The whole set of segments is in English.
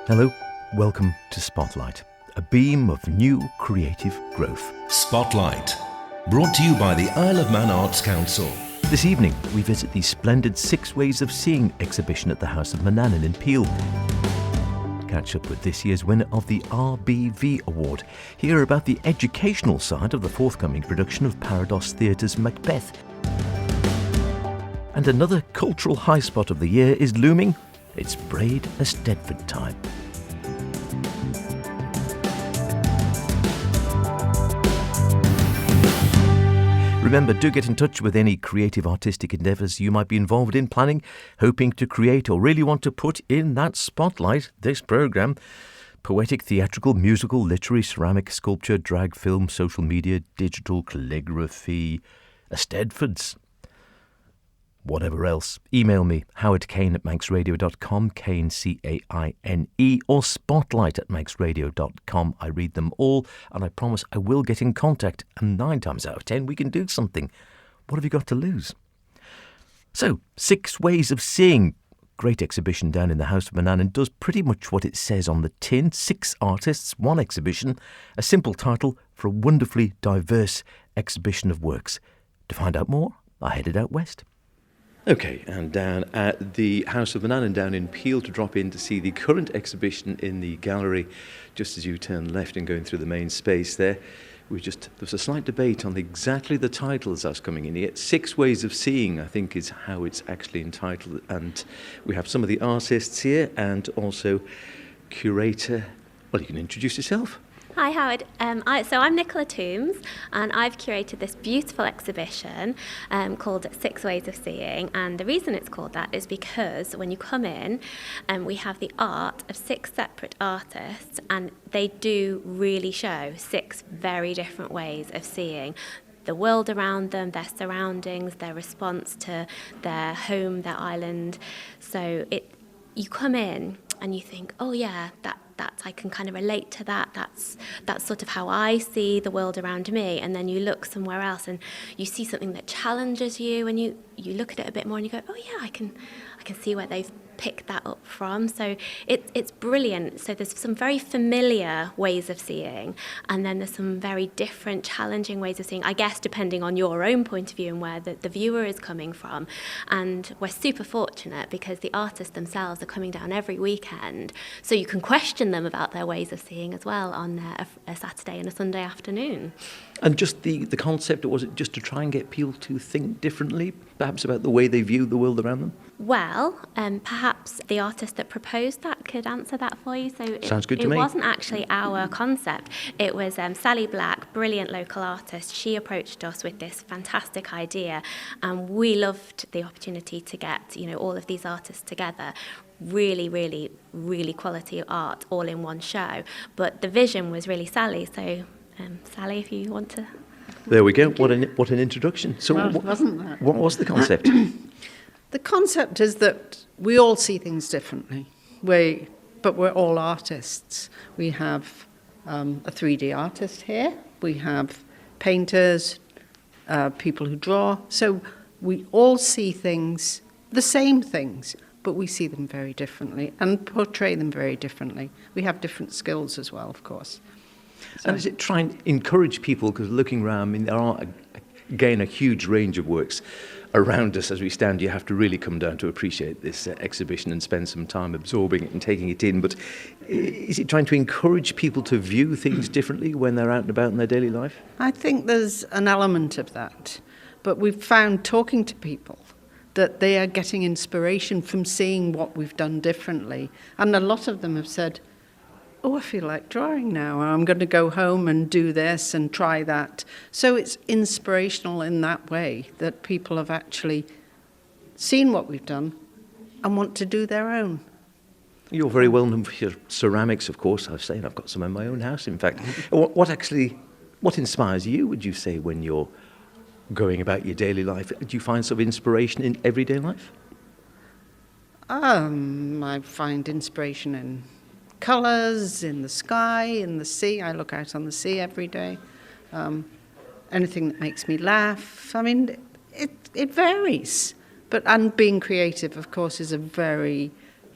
Hello, welcome to Spotlight, a beam of new creative growth. Spotlight, brought to you by the Isle of Man Arts Council. This evening, we visit the splendid 6 Ways of Seeing exhibition at the House of Manannan in Peel. Catch up with this year's winner of the RBV Award. Hear about the educational side of the forthcoming production of Paradox Theatre's Macbeth. And another cultural high spot of the year is looming. It's Braaid Festival time. Remember, do get in touch with any creative artistic endeavours you might be involved in, planning, hoping to create, or really want to put in that spotlight. This programme: poetic, theatrical, musical, literary, ceramic, sculpture, drag, film, social media, digital, calligraphy, Eisteddfods, whatever else. Email me, howardkane@manxradio.com, Kane, Caine, or spotlight@manxradio.com. I read them all, and I promise I will get in contact, and 9 times out of 10 we can do something. What have you got to lose? So, 6 Ways of Seeing. Great exhibition down in the House of Manannan, does pretty much what it says on the tin. 6 artists, 1 exhibition, a simple title for a wonderfully diverse exhibition of works. To find out more, I headed out west. OK, and down at the House of Manannan down in Peel to drop in to see the current exhibition in the gallery, just as you turn left and going through the main space there. There was a slight debate on exactly the titles as coming in here. 6 Ways of Seeing, I think, is how it's actually entitled. And we have some of the artists here and also curator. Well, you can introduce yourself. Hi Howard, I'm Nicola Toombs, and I've curated this beautiful exhibition called 6 Ways of Seeing, and the reason it's called that is because when you come in, we have the art of 6 separate artists, and they do really show 6 very different ways of seeing the world around them, their surroundings, their response to their home, their island. So you come in and you think, oh yeah, that I can kind of relate to that. That's sort of how I see the world around me. And then you look somewhere else and you see something that challenges you, and you look at it a bit more and you go, oh yeah, I can see where they've picked that up from. So it's brilliant. So there's some very familiar ways of seeing, and then there's some very different, challenging ways of seeing, I guess, depending on your own point of view and where the viewer is coming from. And we're super fortunate because the artists themselves are coming down every weekend, so you can question them about their ways of seeing as well on a Saturday and a Sunday afternoon. And just the concept, or was it just to try and get people to think differently, perhaps about the way they view the world around them? Well, perhaps the artist that proposed that could answer that for you. So Sounds good to me. It wasn't actually our concept. It was Sally Black, brilliant local artist. She approached us with this fantastic idea, and we loved the opportunity to get, all of these artists together. Really, really, really quality art all in one show. But the vision was really Sally. So, Sally, if you want to. There we go. What an introduction. So, wasn't that? What was the concept? The concept is that we all see things differently, but we're all artists. We have a 3D artist here. We have painters, people who draw. So we all see things, the same things, but we see them very differently and portray them very differently. We have different skills as well, of course. And is it trying to encourage people, because looking around, there are, again, a huge range of works around us as we stand. You have to really come down to appreciate this exhibition and spend some time absorbing it and taking it in. But is it trying to encourage people to view things differently when they're out and about in their daily life? I think there's an element of that. But we've found, talking to people, that they are getting inspiration from seeing what we've done differently. And a lot of them have said, oh, I feel like drawing now. I'm going to go home and do this and try that. So it's inspirational in that way, that people have actually seen what we've done and want to do their own. You're very well known for your ceramics, of course. I've got some in my own house, in fact. What inspires you, would you say, when you're going about your daily life? Do you find some inspiration in everyday life? I find inspiration in colours, in the sky, in the sea. I look out on the sea every day. Anything that makes me laugh. I mean, it varies. And being creative, of course, is a very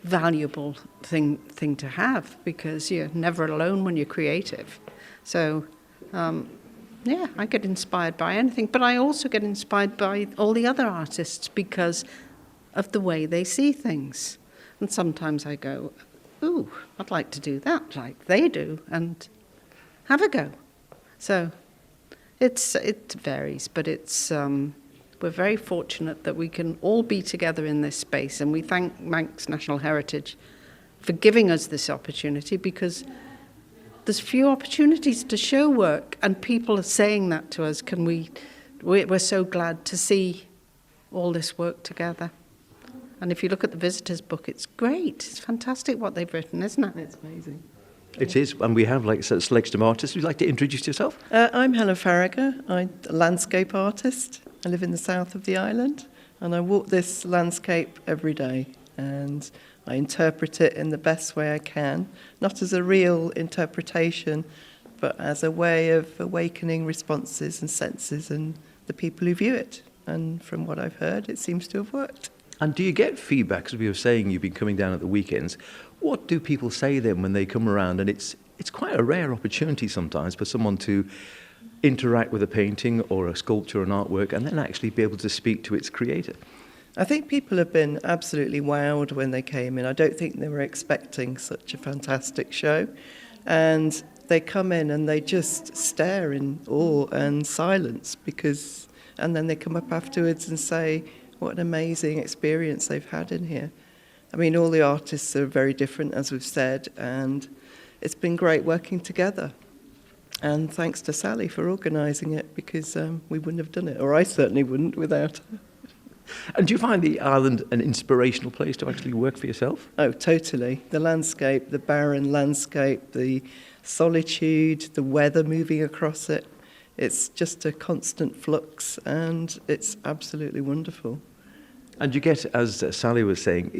valuable thing to have, because you're never alone when you're creative. So, I get inspired by anything, but I also get inspired by all the other artists because of the way they see things. And sometimes I go, ooh, I'd like to do that like they do, and have a go. So it varies, but it's we're very fortunate that we can all be together in this space, and we thank Manx National Heritage for giving us this opportunity, because there's few opportunities to show work, and people are saying that to us. We're so glad to see all this work together. And if you look at the visitors' book, it's great. It's fantastic what they've written, isn't it? It's amazing. It is, and we have like a selection of artists. Would you like to introduce yourself? I'm Helen Farragher. I'm a landscape artist. I live in the south of the island, and I walk this landscape every day, and I interpret it in the best way I can, not as a real interpretation, but as a way of awakening responses and senses in the people who view it. And from what I've heard, it seems to have worked. And do you get feedback? As we were saying, you've been coming down at the weekends. What do people say then when they come around? And it's quite a rare opportunity sometimes for someone to interact with a painting or a sculpture or an artwork and then actually be able to speak to its creator. I think people have been absolutely wowed when they came in. I don't think they were expecting such a fantastic show. And they come in and they just stare in awe and silence, and then they come up afterwards and say what an amazing experience they've had in here. I mean, all the artists are very different, as we've said, and it's been great working together. And thanks to Sally for organising it, because we wouldn't have done it, or I certainly wouldn't without her. And do you find the island an inspirational place to actually work for yourself? Oh, totally. The landscape, the barren landscape, the solitude, the weather moving across it. It's just a constant flux, and it's absolutely wonderful. And you get, as Sally was saying,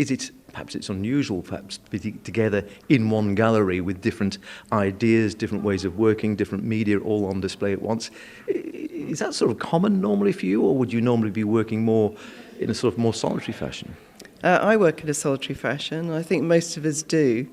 perhaps it's unusual perhaps to be together in one gallery with different ideas, different ways of working, different media all on display at once. Is that sort of common normally for you, or would you normally be working more in a sort of more solitary fashion? I work in a solitary fashion. I think most of us do.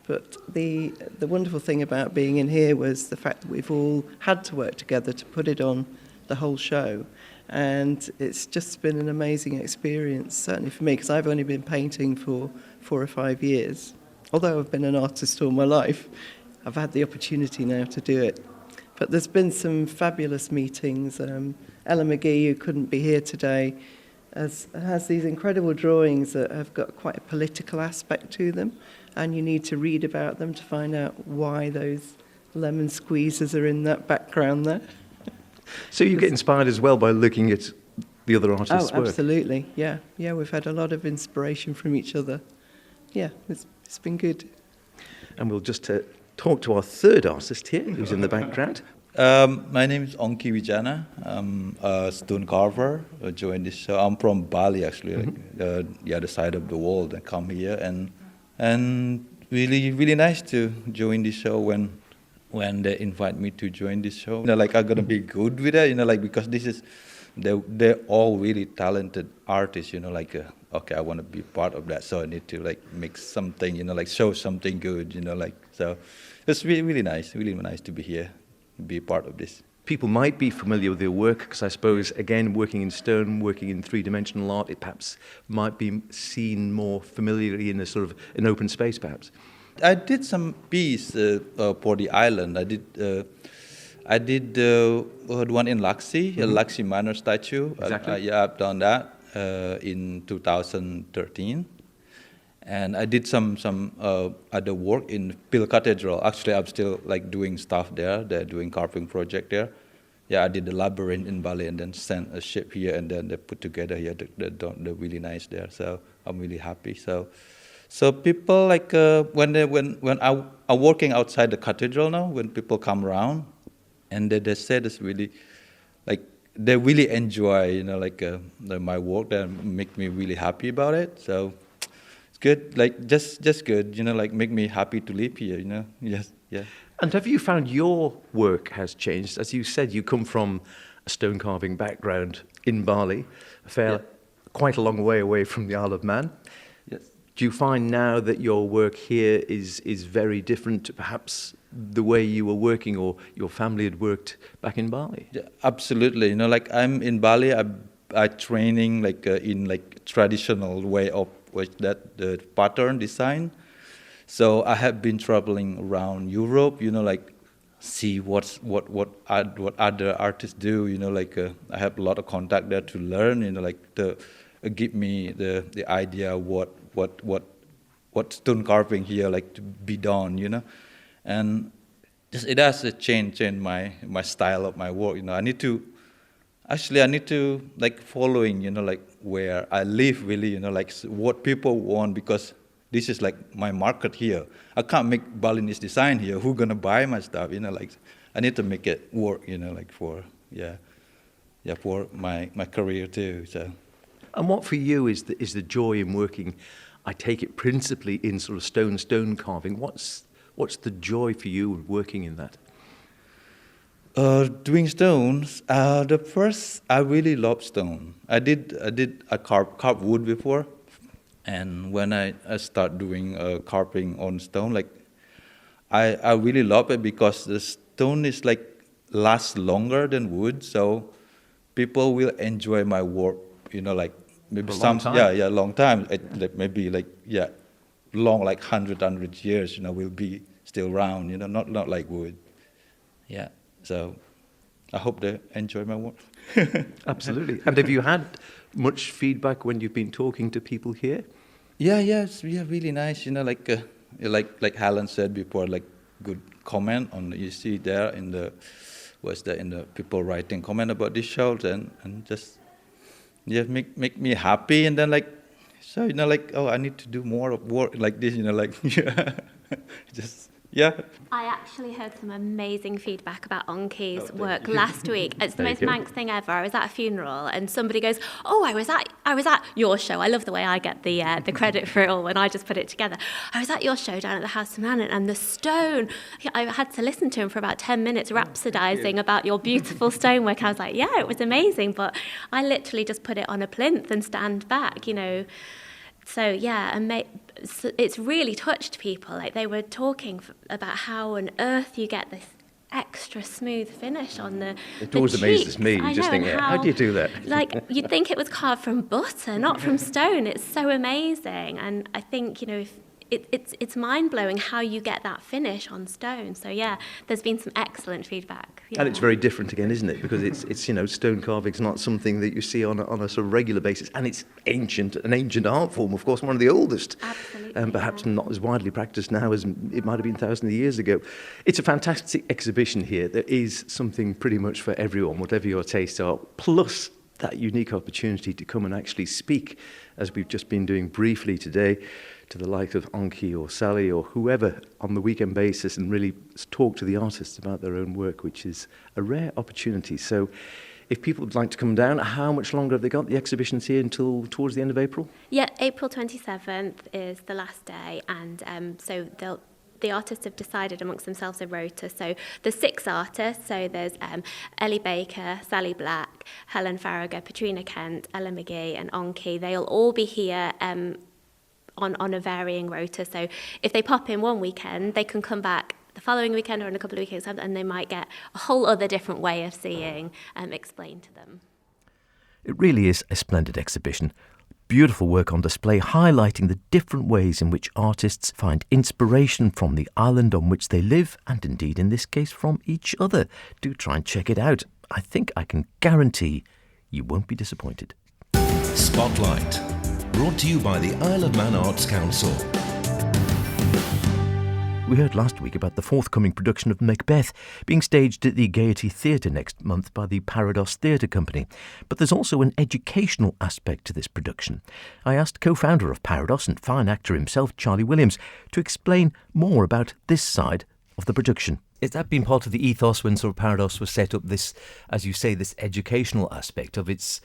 But the wonderful thing about being in here was the fact that we've all had to work together to put it on the whole show. And it's just been an amazing experience, certainly for me, because I've only been painting for 4 or 5 years. Although I've been an artist all my life, I've had the opportunity now to do it. But there's been some fabulous meetings. Ella McGee, who couldn't be here today, has these incredible drawings that have got quite a political aspect to them, and you need to read about them to find out why those lemon squeezes are in that background there. So you get inspired as well by looking at the other artists' work? Oh, absolutely, yeah. Yeah, we've had a lot of inspiration from each other. Yeah, it's been good. And we'll just talk to our third artist here, who's in the background. My name is Ongki Wijana. I'm a stone carver. I joined this show. I'm from Bali, actually, like, the other side of the world. I come here, and really, really nice to join this show when they invite me to join this show. I'm gonna be good with it, because they're all really talented artists, okay, I want to be part of that, so I need to make something, show something good, so it's really nice to be here, be part of this. People might be familiar with your work, because I suppose, again, working in stone, working in three-dimensional art, it perhaps might be seen more familiarly in a sort of an open space, perhaps. I did some piece for the island. I did one in Laxi, a Laxi Manor statue. Exactly. I've done that in 2013. And I did some other work in Peel Cathedral. Actually, I'm still doing stuff there. They're doing carving project there. Yeah, I did the labyrinth in Bali and then sent a ship here, and then they put together here. They're really nice there. So I'm really happy. So people when I'm working outside the cathedral now, when people come around, and they say this really, they really enjoy, my work. That make me really happy about it. So it's good, just good, make me happy to live here, Yes, yeah. And have you found your work has changed? As you said, you come from a stone carving background in Bali, quite a long way away from the Isle of Man. Yes. Do you find now that your work here is very different to perhaps the way you were working or your family had worked back in Bali? Yeah, absolutely. Like I'm in Bali, I training like in like traditional way of that the pattern design. So I have been traveling around Europe, like see what other artists do. Like I have a lot of contact there to learn. Like the give me the idea what stone carving here like to be done. And just it has changed my style of my work. I need to like following like where I live really. Like what people want, because this is like my market here. I can't make Balinese design here. Who's gonna buy my stuff? Like I need to make it work. Like for for my career too. So. And what for you is the joy in working? I take it principally in sort of stone carving. What's the joy for you working in that? Doing stones. The first, I really love stone. I carve wood before, and when I start doing carving on stone, like I really love it because the stone is like lasts longer than wood, so people will enjoy my work. Like maybe long time. Maybe like long like 100 years. Will be still around. Not like wood. Yeah. So I hope they enjoy my work. Absolutely. And have you had much feedback when you've been talking to people here? Yes, really nice. Like Helen said before, like good comment on you see there in the people writing comment about this show and just make me happy, and then like so like I need to do more of work like this. Like just. Yeah. I actually heard some amazing feedback about Onki's work last week. It's the most Manx thing ever. I was at a funeral and somebody goes, "Oh, I was at your show." I love the way I get the credit for it all when I just put it together. I was at your show down at the House of Manannan, and the stone. I had to listen to him for about 10 minutes rhapsodising about your beautiful stonework. I was like, "Yeah, it was amazing," but I literally just put it on a plinth and stand back, So yeah, so it's really touched people. Like they were talking about how on earth you get this extra smooth finish on the It always amazes me. You just think, how do you do that? Like you'd think it was carved from butter, not from stone. It's so amazing, and I think if it's mind-blowing how you get that finish on stone. So yeah, there's been some excellent feedback. Yeah. And it's very different again, isn't it? Because it's stone carving's not something that you see on a sort of regular basis, and it's an ancient art form, of course, one of the oldest. Absolutely. And perhaps not as widely practiced now as it might have been thousands of years ago. It's a fantastic exhibition here. There is something pretty much for everyone, whatever your tastes are, plus that unique opportunity to come and actually speak, as we've just been doing briefly today, to the likes of Onki or Sally or whoever on the weekend basis, and really talk to the artists about their own work, which is a rare opportunity. So if people would like to come down, how much longer have they got? The exhibition's here until towards the end of April? Yeah, April 27th is the last day, and so the artists have decided amongst themselves a rota. So there's 6 artists. So there's Ellie Baker, Sally Black, Helen Farragher, Patrina Kent, Ella McGee and Onki. They'll all be here on a varying rota. So if they pop in one weekend, they can come back the following weekend or in a couple of weekends, and they might get a whole other different way of seeing explained to them. It really is a splendid exhibition. Beautiful work on display, highlighting the different ways in which artists find inspiration from the island on which they live, and indeed in this case from each other. Do try and check it out. I think I can guarantee you won't be disappointed. Spotlight, brought to you by the Isle of Man Arts Council. We heard last week about the forthcoming production of Macbeth being staged at the Gaiety Theatre next month by the Parados Theatre Company. But there's also an educational aspect to this production. I asked co-founder of Parados and fine actor himself, Charlie Williams, to explain more about this side of the production. Has that been part of the ethos when sort of Parados was set up, this, as you say, this educational aspect of its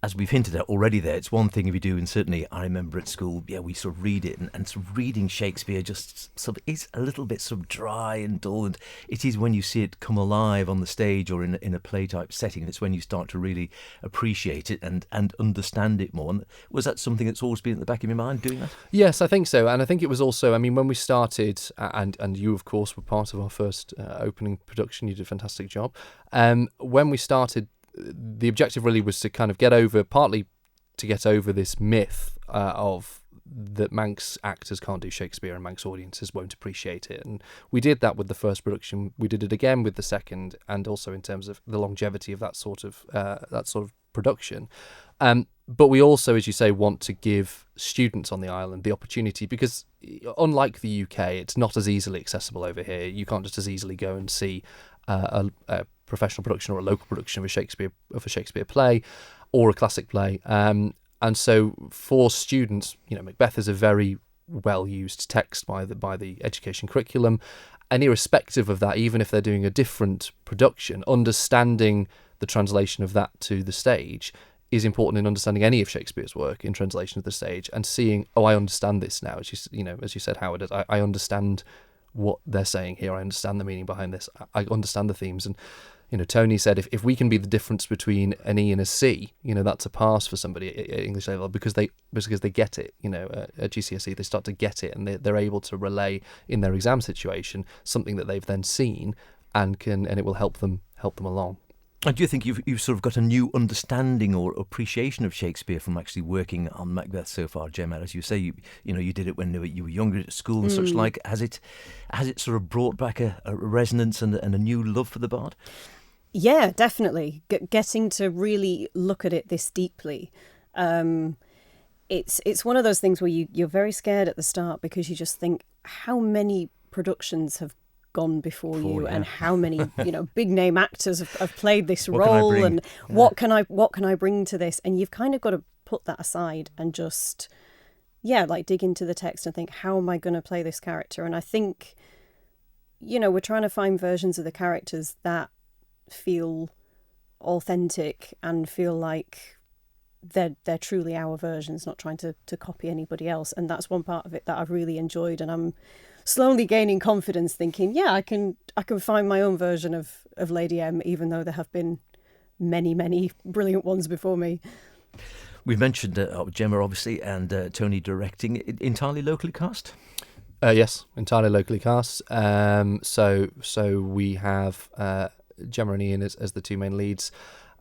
as we've hinted at already there, it's one thing if you do, and certainly I remember at school, we sort of read it, and sort of reading Shakespeare just sort of is a little bit sort of dry and dull, and it is when you see it come alive on the stage or in a play type setting, and it's when you start to really appreciate it and understand it more. And was that something that's always been at the back of your mind, doing that? Yes, I think so. And I think it was also, I mean, when we started, and you, of course, were part of our first opening production, you did a fantastic job. When we started, the objective really was to kind of partly to get over this myth of that Manx actors can't do Shakespeare and Manx audiences won't appreciate it. And we did that with the first production. We did it again with the second, and also in terms of the longevity of that sort of production. But we also, as you say, want to give students on the island the opportunity, because unlike the UK, it's not as easily accessible over here. You can't just as easily go and see a professional production or a local production of a Shakespeare play or a classic play. And so for students, Macbeth is a very well used text by the education curriculum, and irrespective of that, even if they're doing a different production, understanding the translation of that to the stage is important in understanding any of Shakespeare's work in translation to the stage, and seeing, I understand this now, as you said, Howard, I understand what they're saying here, I understand the meaning behind this, I understand the themes. And Tony said if we can be the difference between an E and a C, that's a pass for somebody at English level, because they get it. At GCSE they start to get it, and they're able to relay in their exam situation something that they've then seen, and it will help them along. And do you think you've sort of got a new understanding or appreciation of Shakespeare from actually working on Macbeth so far, Gemma? As you say, you did it when you were younger at school and such like. Has it sort of brought back a resonance and a new love for the bard? Yeah, definitely. Getting to really look at it this deeply. It's one of those things where you're very scared at the start, because you just think how many productions have gone before you, and how many big name actors have played this role, and what can I bring to this, and you've kind of got to put that aside and just dig into the text and think, how am I going to play this character? And I think we're trying to find versions of the characters that feel authentic and feel like they're truly our versions, not trying to copy anybody else. And that's one part of it that I've really enjoyed, and I'm slowly gaining confidence, thinking, I can find my own version of Lady M, even though there have been many, many brilliant ones before me. We've mentioned Gemma, obviously, and Tony directing. Entirely locally cast? Yes, entirely locally cast. So we have Gemma and Ian as the two main leads,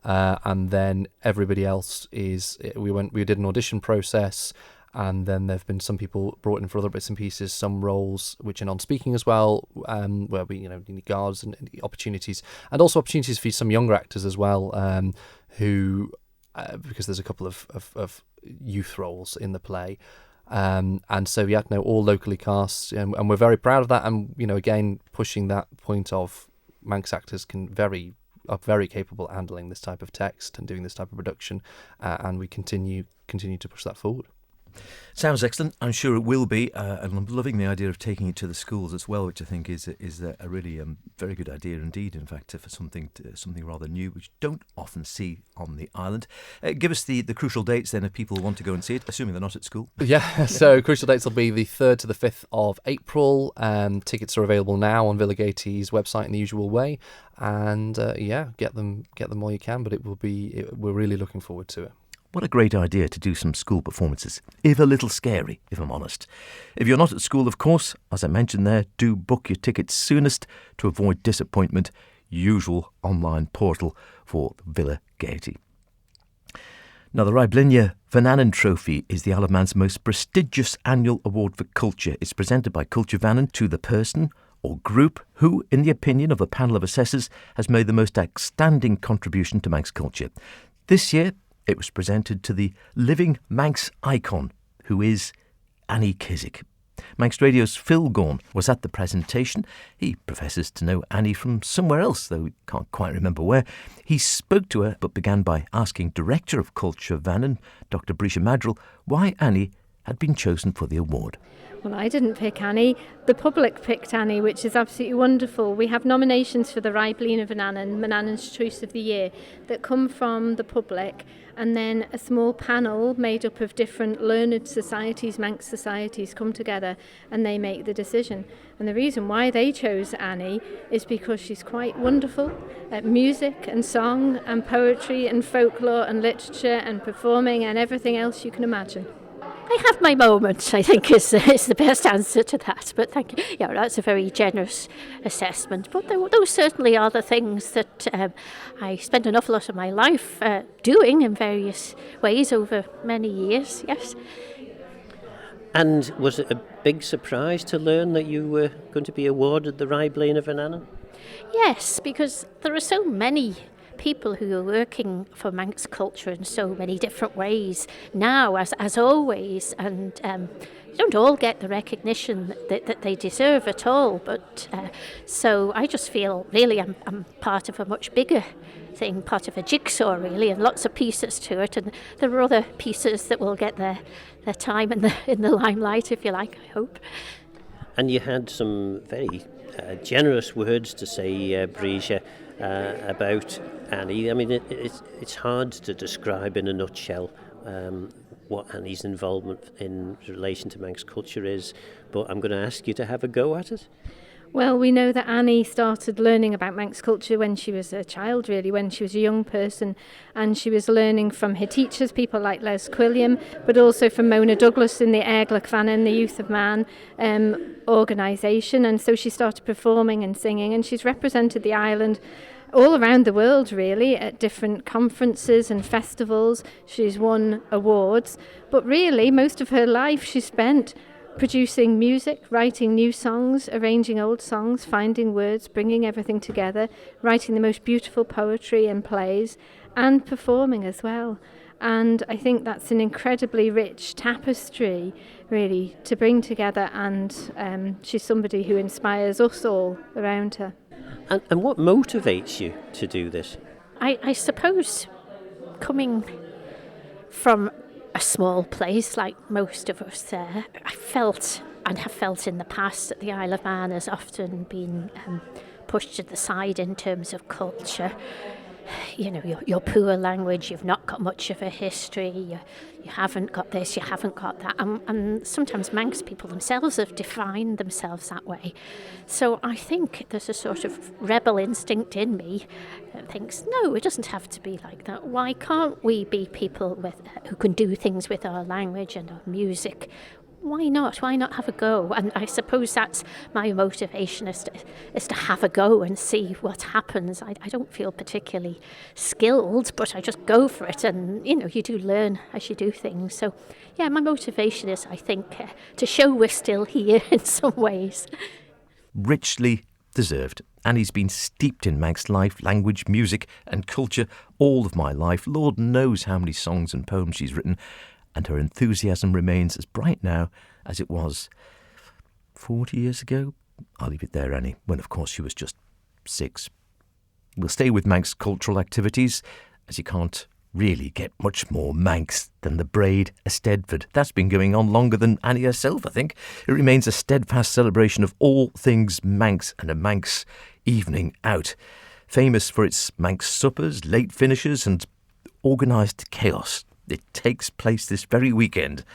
and then everybody else is. We did an audition process. And then there have been some people brought in for other bits and pieces, some roles which are non-speaking as well, where we need guards and opportunities, and also opportunities for some younger actors as well, who because there's a couple of youth roles in the play, and so all locally cast, and we're very proud of that. And again, pushing that point of Manx actors are very capable at handling this type of text and doing this type of production, and we continue to push that forward. Sounds excellent. I'm sure it will be, and I'm loving the idea of taking it to the schools as well, which I think is a really very good idea indeed. In fact, for something rather new, which you don't often see on the island. Give us the crucial dates then, if people want to go and see it, assuming they're not at school. Yeah, so crucial dates will be the 3rd to the 5th of April. Tickets are available now on Villa Gaiety's website in the usual way, and get them while you can. But we're really looking forward to it. What a great idea to do some school performances, if a little scary, if I'm honest. If you're not at school, of course, as I mentioned there, do book your tickets soonest to avoid disappointment. Usual online portal for Villa Gaiety. Now, the RBV Trophy is the Isle of Man's most prestigious annual award for culture. It's presented by Culture Vannan to the person or group who, in the opinion of a panel of assessors, has made the most outstanding contribution to Manx culture. This year, it was presented to the living Manx icon, who is Annie Kissack. Manx Radio's Phil Gaughan was at the presentation. He professes to know Annie from somewhere else, though he can't quite remember where. He spoke to her, but began by asking Director of Culture Vannan, Dr. Brisha Madrill, why Annie had been chosen for the award. Well, I didn't pick Annie. The public picked Annie, which is absolutely wonderful. We have nominations for the RBV of Manannan's Choice of the Year, that come from the public, and then a small panel made up of different learned societies, Manx societies, come together and they make the decision. And the reason why they chose Annie is because she's quite wonderful at music and song and poetry and folklore and literature and performing and everything else you can imagine. I have my moments, I think, is the best answer to that. But thank you. Yeah, that's a very generous assessment. But those certainly are the things that I spend an awful lot of my life doing in various ways over many years, yes. And was it a big surprise to learn that you were going to be awarded the RBV of Manannan? Yes, because there are so many people who are working for Manx culture in so many different ways now, as always, and don't all get the recognition that they deserve at all. But so I just feel really I'm part of a much bigger thing, part of a jigsaw really, and lots of pieces to it. And there are other pieces that will get their time in the limelight, if you like, I hope. And you had some very generous words to say, Braaid, about Annie. I mean, it's hard to describe in a nutshell what Annie's involvement in relation to Manx culture is, but I'm going to ask you to have a go at it. Well, we know that Annie started learning about Manx culture when she was a child, really, when she was a young person, and she was learning from her teachers, people like Les Quilliam, but also from Mona Douglas in the Eglach-Fannin, the Youth of Man organisation, and so she started performing and singing, and she's represented the island all around the world, really, at different conferences and festivals. She's won awards, but really most of her life she spent producing music, writing new songs, arranging old songs, finding words, bringing everything together, writing the most beautiful poetry and plays, and performing as well. And I think that's an incredibly rich tapestry, really, to bring together, and she's somebody who inspires us all around her. And what motivates you to do this? I suppose coming from a small place like most of us there, I felt and have felt in the past that the Isle of Man has often been pushed to the side in terms of culture. You know, your poor language, you've not got much of a history, you haven't got this, you haven't got that. And sometimes Manx people themselves have defined themselves that way. So I think there's a sort of rebel instinct in me that thinks, no, it doesn't have to be like that. Why can't we be people who can do things with our language and our music? Why not? Why not have a go? And I suppose that's my motivation, is to have a go and see what happens. I don't feel particularly skilled, but I just go for it. And, you know, you do learn as you do things. So, yeah, my motivation is, I think, to show we're still here in some ways. Richly deserved. Annie's been steeped in Manx life, language, music and culture all of my life. Lord knows how many songs and poems she's written. And her enthusiasm remains as bright now as it was 40 years ago. I'll leave it there, Annie, when of course she was just 6. We'll stay with Manx cultural activities, as you can't really get much more Manx than the Braaid Eisteddfod. That's been going on longer than Annie herself, I think. It remains a steadfast celebration of all things Manx and a Manx evening out. Famous for its Manx suppers, late finishes and organised chaos. It takes place this very weekend,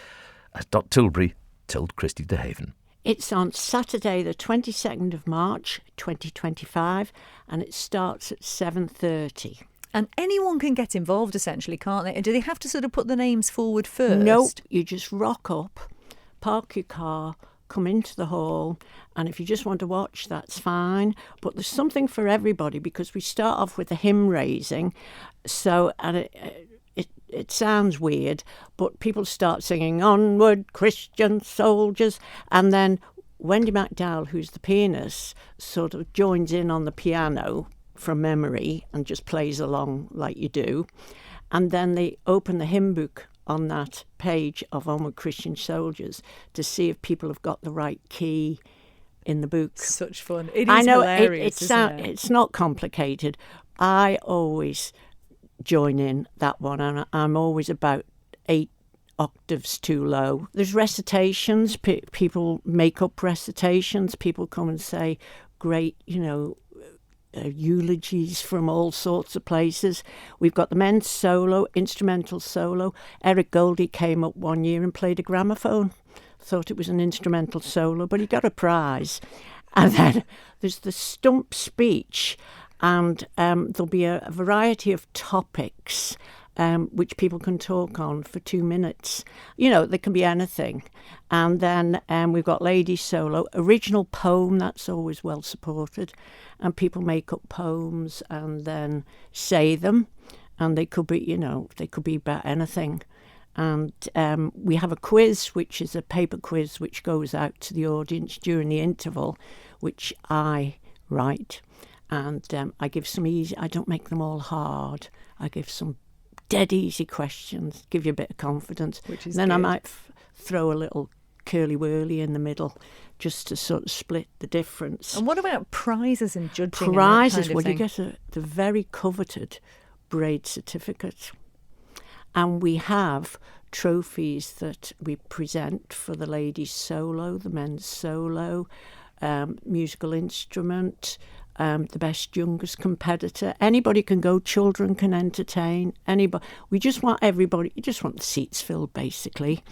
as Dot Tilbury told Christy de Haven. It's on Saturday the 22nd of March 2025 and it starts at 7:30. And anyone can get involved essentially, can't they? And do they have to sort of put the names forward first? Nope, you just rock up, park your car, come into the hall, and if you just want to watch, that's fine. But there's something for everybody because we start off with a hymn raising. So, and it sounds weird, but people start singing "Onward, Christian Soldiers," and then Wendy MacDowell, who's the pianist, sort of joins in on the piano from memory and just plays along like you do. And then they open the hymn book on that page of "Onward, Christian Soldiers" to see if people have got the right key in the book. Such fun. It is I know, hilarious, isn't it? It's not complicated. I always join in that one, and I'm always about 8 octaves too low. There's recitations. People make up recitations. People come and say great, eulogies from all sorts of places. We've got the men's solo, instrumental solo. Eric Goldie came up one year and played a gramophone. Thought it was an instrumental solo, but he got a prize. And then there's the stump speech, and there'll be a variety of topics which people can talk on for 2 minutes. There can be anything. And then we've got ladies solo, original poem, that's always well supported. And people make up poems and then say them. And they could be, they could be about anything. And we have a quiz, which is a paper quiz, which goes out to the audience during the interval, which I write. And I give some easy, I don't make them all hard. I give some dead easy questions, give you a bit of confidence. Which is then good. I might throw a little curly-whirly in the middle just to sort of split the difference. And what about prizes and judging? Prizes, and that kind of well, thing? you get the very coveted Braaid certificate. And we have trophies that we present for the ladies' solo, the men's solo, musical instrument, the best youngest competitor. Anybody can go, children can entertain, anybody. We just want everybody, you just want the seats filled, basically.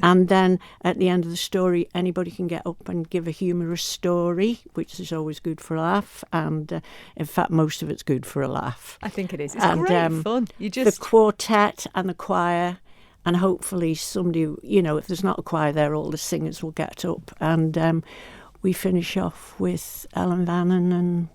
And then at the end of the story, anybody can get up and give a humorous story, which is always good for a laugh. And in fact, most of it's good for a laugh. I think it is. It's great fun. The quartet and the choir, and hopefully somebody, if there's not a choir there, all the singers will get up. And we finish off with Ellen Vannon and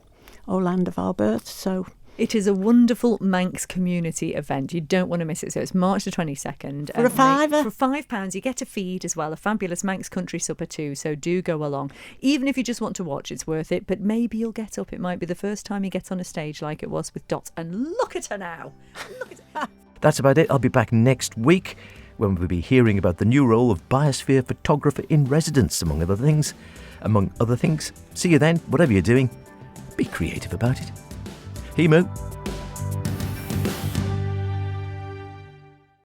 O Land of Our Birth. So it is a wonderful Manx community event. You don't want to miss it. So it's March the 22nd. For a fiver. For £5, you get a feed as well, a fabulous Manx country supper too. So do go along. Even if you just want to watch, it's worth it. But maybe you'll get up. It might be the first time you get on a stage like it was with Dot. And look at her now. Look at her. That's about it. I'll be back next week when we'll be hearing about the new role of biosphere photographer in residence, among other things. See you then. Whatever you're doing, be creative about it. Himu.